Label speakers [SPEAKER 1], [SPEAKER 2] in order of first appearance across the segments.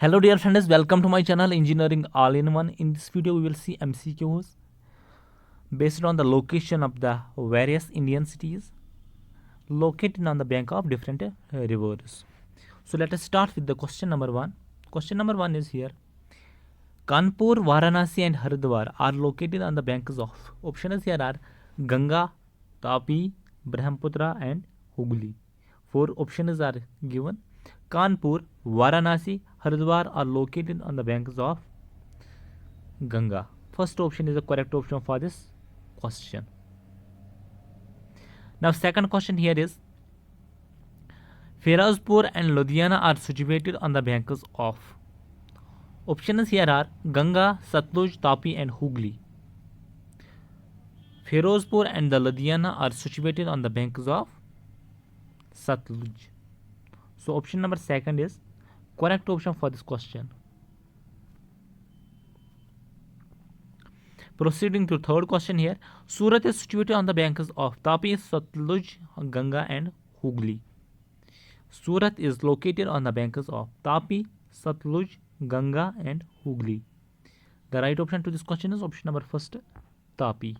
[SPEAKER 1] Hello dear friends, welcome to my channel Engineering All-in-One. In this video we will see MCQs based on the location of the various Indian cities located on the bank of different rivers. So let us start with the question number 1. Question number 1 is here. Kanpur, Varanasi and Haridwar are located on the banks of, options here are Ganga, Tapi, Brahmaputra and Hooghly. 4 options are given. Kanpur, Varanasi, Haridwar are located on the banks of Ganga. First option is the correct option for this question. Now second question here is Firozpur and Ludhiana are situated on the banks of. Options here are Ganga, Satluj, Tapi and Hooghly. Firozpur and the Ludhiana are situated on the banks of Satluj. So option number second is correct option for this question. Proceeding to third question here. Surat is situated on the banks of Tapi, Satluj, Ganga and Hooghly. Surat is located on the banks of Tapi, Satluj, Ganga and Hooghly. The right option to this question is option number first, Tapi.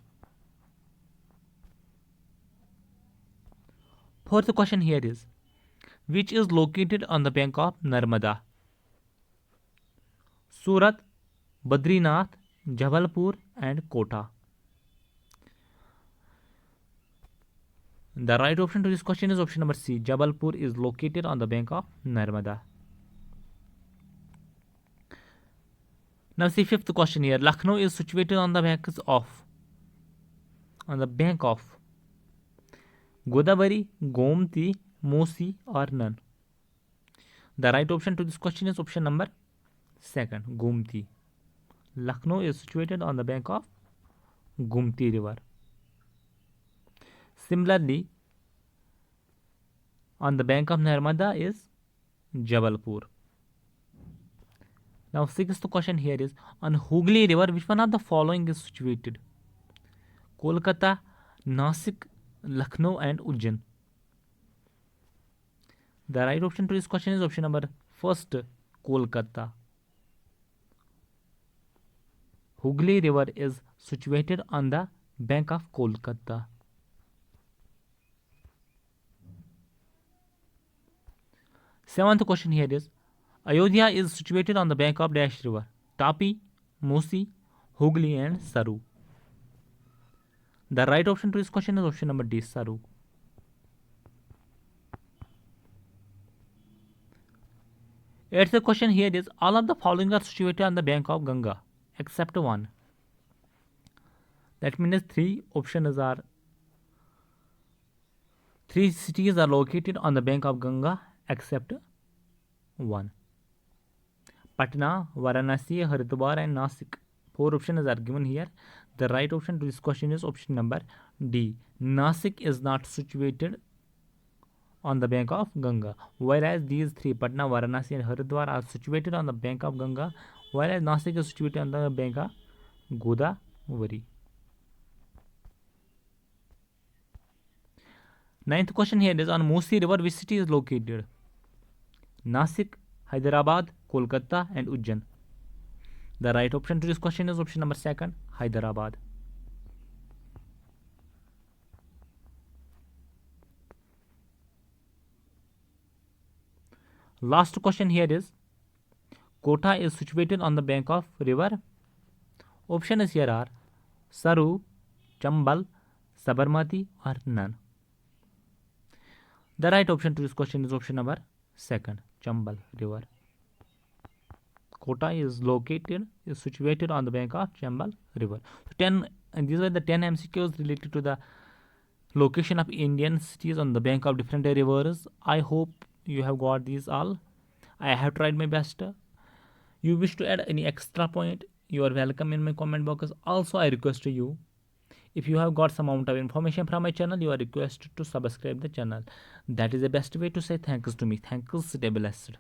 [SPEAKER 1] Fourth question here is, which is located on the bank of Narmada? Surat, Badrinath, Jabalpur and Kota. The right option to this question is option number C. Jabalpur is located on the bank of Narmada. Now see fifth question here. Lucknow is situated on the bank of Godavari, Gomti, Mosi or none. The right option to this question is option number second, Gomti. Lucknow is situated on the bank of Gomti river. Similarly, on the bank of Narmada is Jabalpur. Now sixth question here is, on Hooghly river which one of the following is situated? Kolkata, Nasik, Lucknow and Ujjain. The right option to this question is option number first, Kolkata. Hooghly river is situated on the bank of Kolkata. Seventh question here is, Ayodhya is situated on the bank of Dash river, Tapi, Mosi, Hooghly and Saru. The right option to this question is option number D, Saru. Eighth question here is, all of the following are situated on the bank of Ganga except one. That means three cities are located on the bank of Ganga except one. Patna, Varanasi, Haridwar and Nasik. 4 options are given here. The right option to this question is option number D. Nasik is not situated on the bank of Ganga, whereas these three, Patna, Varanasi and Haridwar, are situated on the bank of Ganga, whereas Nasik is situated on the bank of Godavari. Ninth question here is, on Mosi river which city is located? Nasik, Hyderabad, Kolkata and Ujjain. The right option to this question is option number second, Hyderabad. Last question here is, Kota is situated on the bank of river. Options here are Saru, Chambal, Sabarmati or none. The right option to this question is option number second, Chambal river. Kota is situated on the bank of Chambal river. So these are the 10 MCQs related to the location of Indian cities on the bank of different rivers. I hope you have got these all. I have tried my best. You wish to add any extra point, you are welcome in my comment box. Also, I request you, if you have got some amount of information from my channel, you are requested to subscribe the channel. That is the best way to say thanks to me. Thanks, stay blessed.